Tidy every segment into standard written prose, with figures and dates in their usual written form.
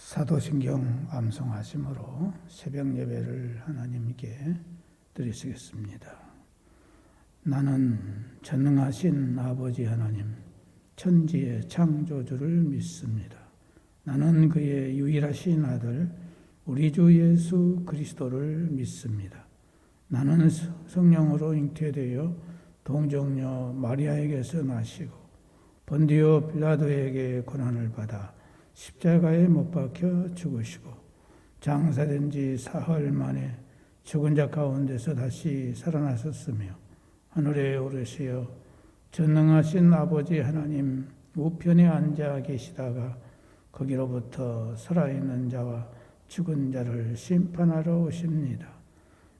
사도신경 암송하심으로 새벽 예배를 하나님께 드리시겠습니다. 나는 전능하신 아버지 하나님, 천지의 창조주를 믿습니다. 나는 그의 유일하신 아들, 우리 주 예수 그리스도를 믿습니다. 나는 성령으로 잉태되어 동정녀 마리아에게서 나시고 본디오 빌라도에게 고난을 받아 십자가에 못 박혀 죽으시고 장사된 지 사흘 만에 죽은 자 가운데서 다시 살아나셨으며 하늘에 오르시어 전능하신 아버지 하나님 우편에 앉아 계시다가 거기로부터 살아있는 자와 죽은 자를 심판하러 오십니다.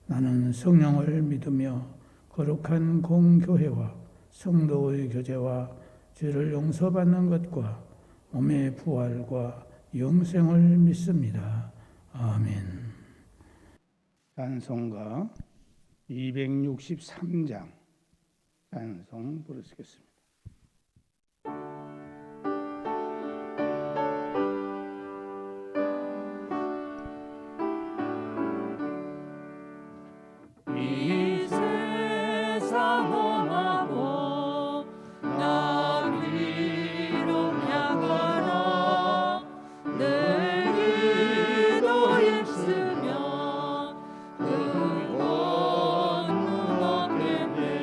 나는 성령을 믿으며 거룩한 공교회와 성도의 교제와 죄를 용서받는 것과 몸의 부활과 영생을 믿습니다. 아멘. 찬송가 263장 찬송 부르시겠습니다. 이 세상 험하고 나 위로 향하라 늘 기도에 쓰며 그건 무겁겠네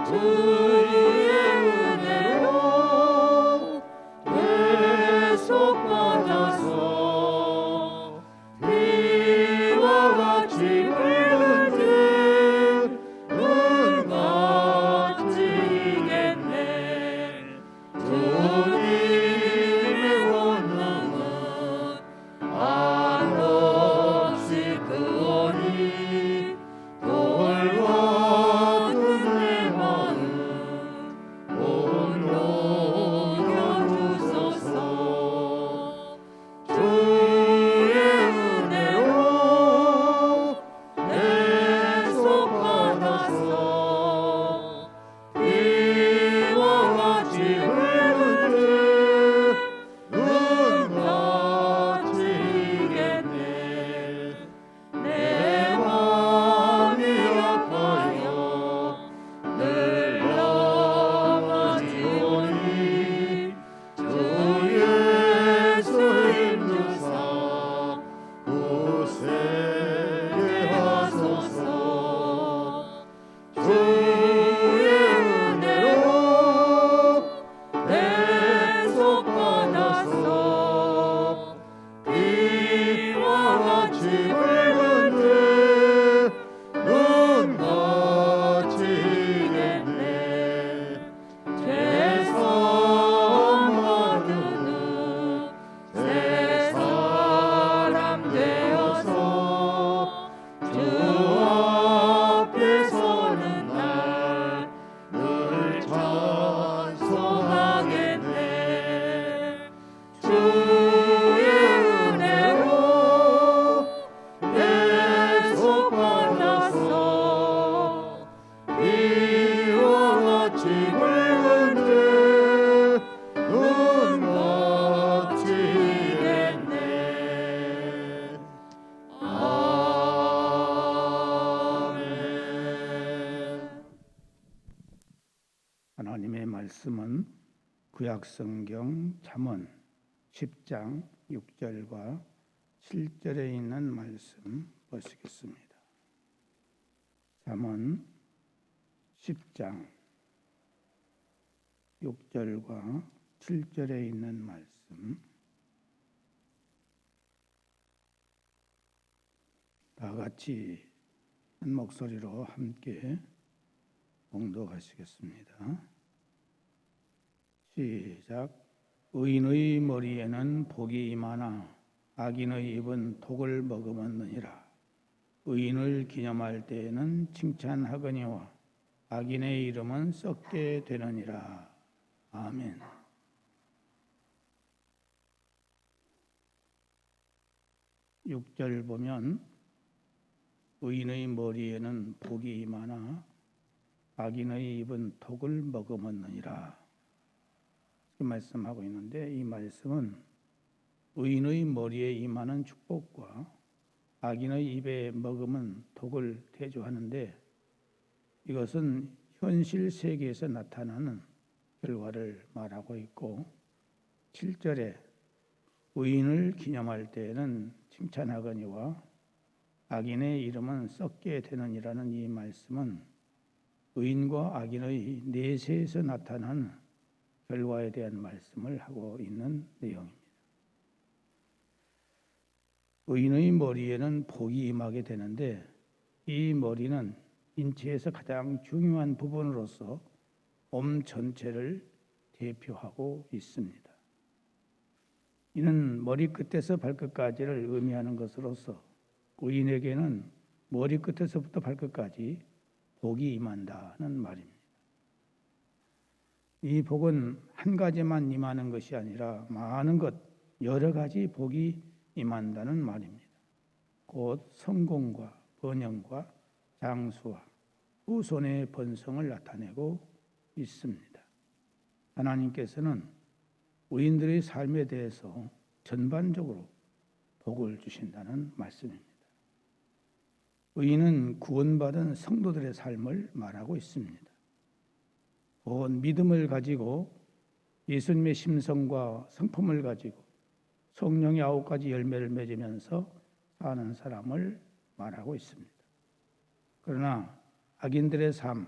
주의 은혜로 계속받아서 비와 같이 하나님의 말씀은 구약성경 잠언 10장 6절과 7절에 있는 말씀 보시겠습니다. 잠언 10장 6절과 7절에 있는 말씀 다 같이 한 목소리로 함께 봉독하시겠습니다. 시작. 의인의 머리에는 복이 임하나 악인의 입은 독을 머금었느니라. 의인을 기념할 때에는 칭찬하거니와 악인의 이름은 썩게 되느니라. 아멘. 육 절 보면 의인의 머리에는 복이 임하나 악인의 입은 독을 머금었느니라. 이렇게 말씀하고 있는데 이 말씀은 의인의 머리에 임하는 축복과 악인의 입에 머금은 독을 대조하는데 이것은 현실 세계에서 나타나는 결과를 말하고 있고 7절에 의인을 기념할 때에는 칭찬하거니와 악인의 이름은 썩게 되느니라는 이 말씀은 의인과 악인의 내세에서 나타나는 결과에 대한 말씀을 하고 있는 내용입니다. 의인의 머리에는 복이 임하게 되는데 이 머리는 인체에서 가장 중요한 부분으로서 몸 전체를 대표하고 있습니다. 이는 머리끝에서 발끝까지를 의미하는 것으로서 의인에게는 머리끝에서부터 발끝까지 복이 임한다는 말입니다. 이 복은 한 가지만 임하는 것이 아니라 많은 것, 여러 가지 복이 임한다는 말입니다. 곧 성공과 번영과 장수와 후손의 번성을 나타내고 있습니다. 하나님께서는 의인들의 삶에 대해서 전반적으로 복을 주신다는 말씀입니다. 의인은 구원받은 성도들의 삶을 말하고 있습니다. 곧 믿음을 가지고 예수님의 심성과 성품을 가지고 성령의 9가지 열매를 맺으면서 사는 사람을 말하고 있습니다. 그러나 악인들의 삶,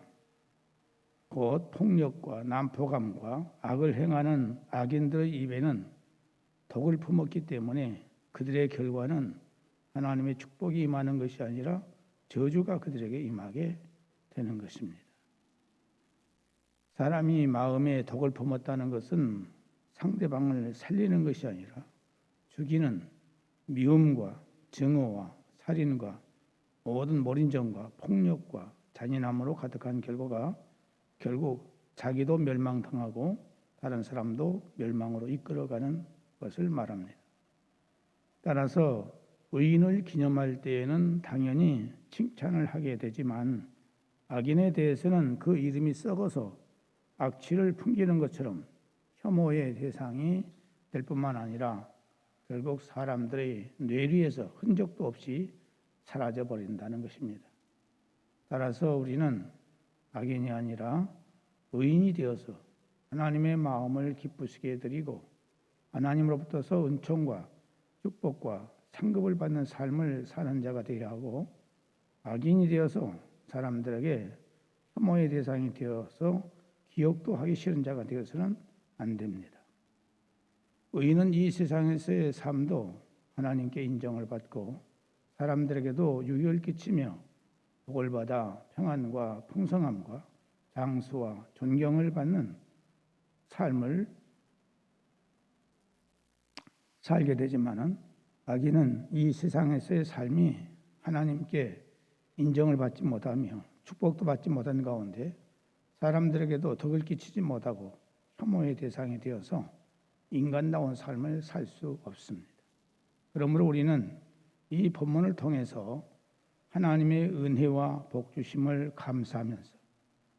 곧 폭력과 난폭함과 악을 행하는 악인들의 입에는 독을 품었기 때문에 그들의 결과는 하나님의 축복이 임하는 것이 아니라 저주가 그들에게 임하게 되는 것입니다. 사람이 마음에 독을 품었다는 것은 상대방을 살리는 것이 아니라 죽이는 미움과 증오와 살인과 모든 몰인정과 폭력과 잔인함으로 가득한 결과가 결국 자기도 멸망당하고 다른 사람도 멸망으로 이끌어가는 것을 말합니다. 따라서 의인을 기념할 때에는 당연히 칭찬을 하게 되지만 악인에 대해서는 그 이름이 썩어서 악취를 풍기는 것처럼 혐오의 대상이 될 뿐만 아니라 결국 사람들의 뇌리에서 흔적도 없이 사라져 버린다는 것입니다. 따라서 우리는 악인이 아니라 의인이 되어서 하나님의 마음을 기쁘시게 드리고 하나님으로부터서 은총과 축복과 상급을 받는 삶을 사는 자가 되어야 하고 악인이 되어서 사람들에게 혐오의 대상이 되어서 기억도 하기 싫은 자가 되어서는 안 됩니다. 의인은 이 세상에서의 삶도 하나님께 인정을 받고 사람들에게도 유익을 끼치며 복을 받아 평안과 풍성함과 장수와 존경을 받는 삶을 살게 되지만은 악인은 이 세상에서의 삶이 하나님께 인정을 받지 못하며 축복도 받지 못한 가운데 사람들에게도 덕을 끼치지 못하고 혐오의 대상이 되어서 인간다운 삶을 살 수 없습니다. 그러므로 우리는 이 본문을 통해서 하나님의 은혜와 복 주심을 감사하면서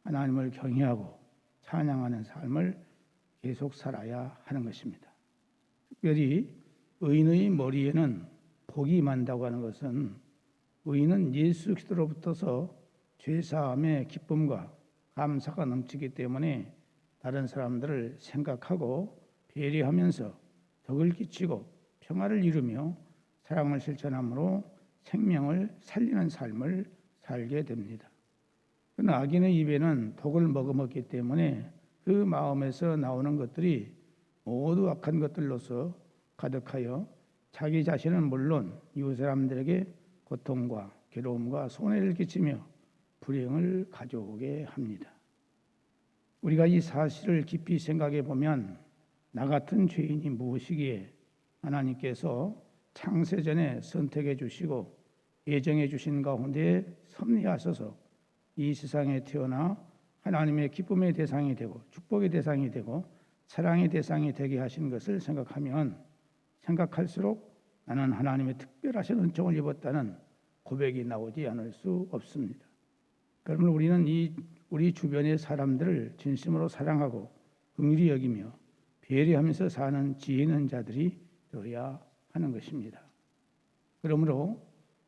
하나님을 경외하고 찬양하는 삶을 계속 살아야 하는 것입니다. 특별히 의인의 머리에는 복이 임한다고 하는 것은 의인은 예수 그리스도로부터서 죄사함의 기쁨과 감사가 넘치기 때문에 다른 사람들을 생각하고 배려하면서 덕을 끼치고 평화를 이루며 사랑을 실천함으로 생명을 살리는 삶을 살게 됩니다. 그러나 악인의 입에는 독을 머금었기 때문에 그 마음에서 나오는 것들이 모두 악한 것들로서 가득하여 자기 자신은 물론 이웃 사람들에게 고통과 괴로움과 손해를 끼치며 불행을 가져오게 합니다. 우리가 이 사실을 깊이 생각해 보면 나 같은 죄인이 무엇이기에 하나님께서 창세전에 선택해 주시고 예정해 주신 가운데 섭리하셔서 이 세상에 태어나 하나님의 기쁨의 대상이 되고 축복의 대상이 되고 사랑의 대상이 되게 하신 것을 생각할수록 나는 하나님의 특별하신 은총을 입었다는 고백이 나오지 않을 수 없습니다. 그러면 우리는 우리 주변의 사람들을 진심으로 사랑하고 긍휼히 여기며 배려하면서 사는 지혜 있는 자들이 되어야 하는 것입니다. 그러므로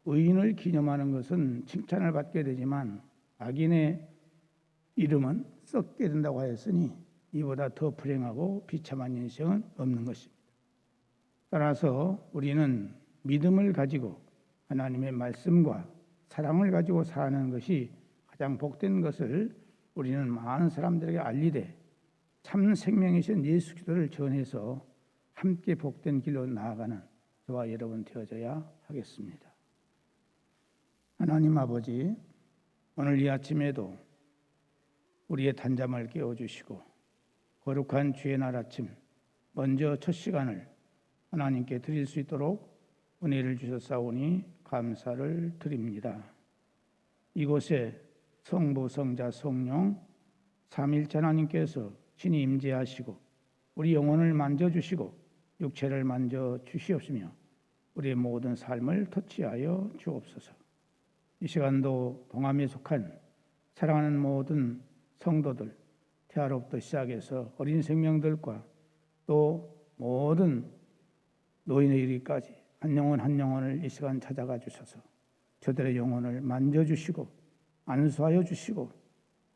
의인을 기념하는 것은 칭찬을 받게 되지만 악인의 이름은 썩게 된다고 하였으니 이보다 더 불행하고 비참한 인생은 없는 것입니다. 따라서 우리는 믿음을 가지고 하나님의 말씀과 사랑을 가지고 사는 것이 가장 복된 것을 우리는 많은 사람들에게 알리되 참 생명이신 예수 그리스도를 전해서 함께 복된 길로 나아가는 저와 여러분 되어져야 하겠습니다. 하나님 아버지, 오늘 이 아침에도 우리의 단잠을 깨워주시고 거룩한 주의 날 아침 먼저 첫 시간을 하나님께 드릴 수 있도록 은혜를 주셨사오니 감사를 드립니다. 이곳에 성부, 성자, 성령 삼일체 하나님께서 친히 임재하시고 우리 영혼을 만져주시고 육체를 만져주시옵시며 우리의 모든 삶을 터치하여 주옵소서. 이 시간도 동암에 속한 사랑하는 모든 성도들, 태아로부터 시작해서 어린 생명들과 또 모든 노인의 이르기까지 한 영혼 한 영혼을 이 시간 찾아가 주셔서 저들의 영혼을 만져주시고 안수하여 주시고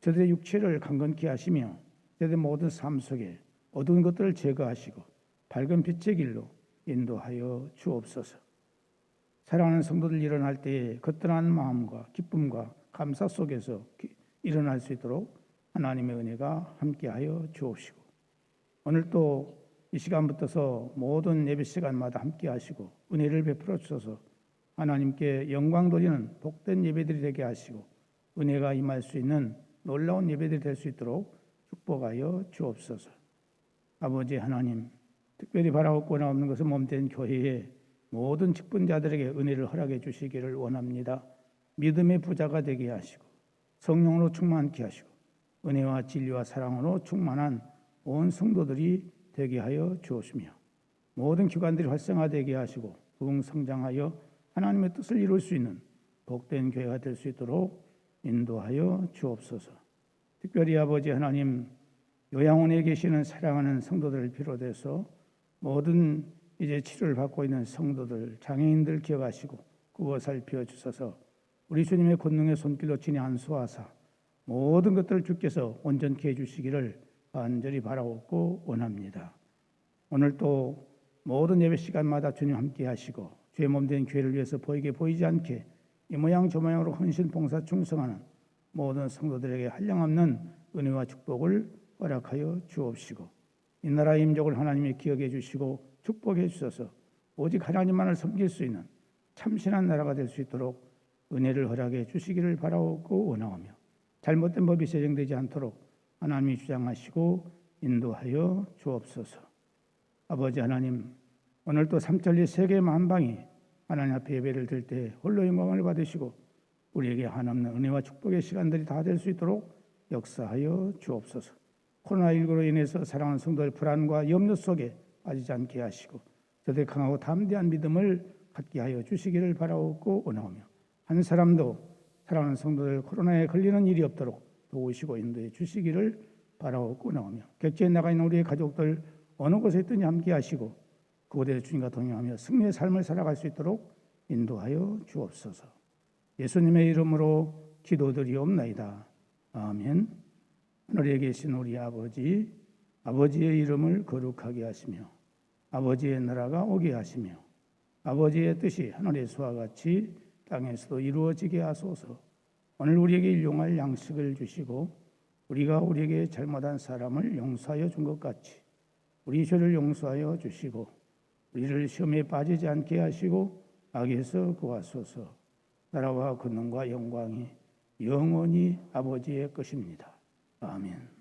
저들의 육체를 강건케 하시며 저들의 모든 삶 속에 어두운 것들을 제거하시고 밝은 빛의 길로 인도하여 주옵소서. 사랑하는 성도들 일어날 때에 거뜬한 마음과 기쁨과 감사 속에서 일어날 수 있도록 하나님의 은혜가 함께하여 주옵시고 오늘 또 이 시간부터서 모든 예배 시간마다 함께하시고 은혜를 베풀어 주셔서 하나님께 영광 돌리는 복된 예배들이 되게 하시고 은혜가 임할 수 있는 놀라운 예배들이 될 수 있도록 축복하여 주옵소서. 아버지 하나님, 특별히 바라옵거나 없는 것은 몸된 교회의 모든 직분자들에게 은혜를 허락해 주시기를 원합니다. 믿음의 부자가 되게 하시고 성령으로 충만케 하시고 은혜와 진리와 사랑으로 충만한 온 성도들이 되게 하여 주옵시며 모든 기관들이 활성화되게 하시고 부흥성장하여 하나님의 뜻을 이룰 수 있는 복된 교회가 될 수 있도록 인도하여 주옵소서. 특별히 아버지 하나님, 요양원에 계시는 사랑하는 성도들을 비롯해서 모든 이제 치료를 받고 있는 성도들, 장애인들 기억하시고 구워 살펴 주셔서 우리 주님의 권능의 손길로 친히 안수하사 모든 것들을 주께서 온전케 해주시기를 간절히 바라옵고 원합니다. 오늘 또 모든 예배 시간마다 주님 함께 하시고 주의 몸된 교회를 위해서 보이게 보이지 않게 이 모양 저 모양으로 헌신 봉사 충성하는 모든 성도들에게 한량없는 은혜와 축복을 허락하여 주옵시고 이 나라의 임족을 하나님이 기억해 주시고 축복해 주셔서 오직 하나님만을 섬길 수 있는 참신한 나라가 될 수 있도록 은혜를 허락해 주시기를 바라옵고 원하오며 잘못된 법이 제정되지 않도록 하나님이 주장하시고 인도하여 주옵소서. 아버지 하나님, 오늘 또 삼천리 세계 만방이 하나님 앞에 예배를 드릴 때 홀로 영광을 받으시고 우리에게 한없는 은혜와 축복의 시간들이 다 될 수 있도록 역사하여 주옵소서. 코로나19로 인해서 사랑하는 성도의 불안과 염려 속에 빠지지 않게 하시고 저들의 강하고 담대한 믿음을 갖게 하여 주시기를 바라옵고 원하오며 한 사람도 사랑하는 성도들 코로나에 걸리는 일이 없도록 도우시고 인도해 주시기를 바라옵고 원하오며 객지에 나가 있는 우리의 가족들 어느 곳에 있든지 함께 하시고 그곳에서 주님과 동행하며 승리의 삶을 살아갈 수 있도록 인도하여 주옵소서. 예수님의 이름으로 기도드리옵나이다. 아멘. 하늘에 계신 우리 아버지, 아버지의 이름을 거룩하게 하시며 아버지의 나라가 오게 하시며 아버지의 뜻이 하늘에서와 같이 땅에서도 이루어지게 하소서. 오늘 우리에게 일용할 양식을 주시고 우리가 우리에게 잘못한 사람을 용서하여 준 것 같이 우리 죄를 용서하여 주시고 우리를 시험에 빠지지 않게 하시고 악에서 구하소서. 나라와 권능과 영광이 영원히 아버지의 것입니다. 아멘.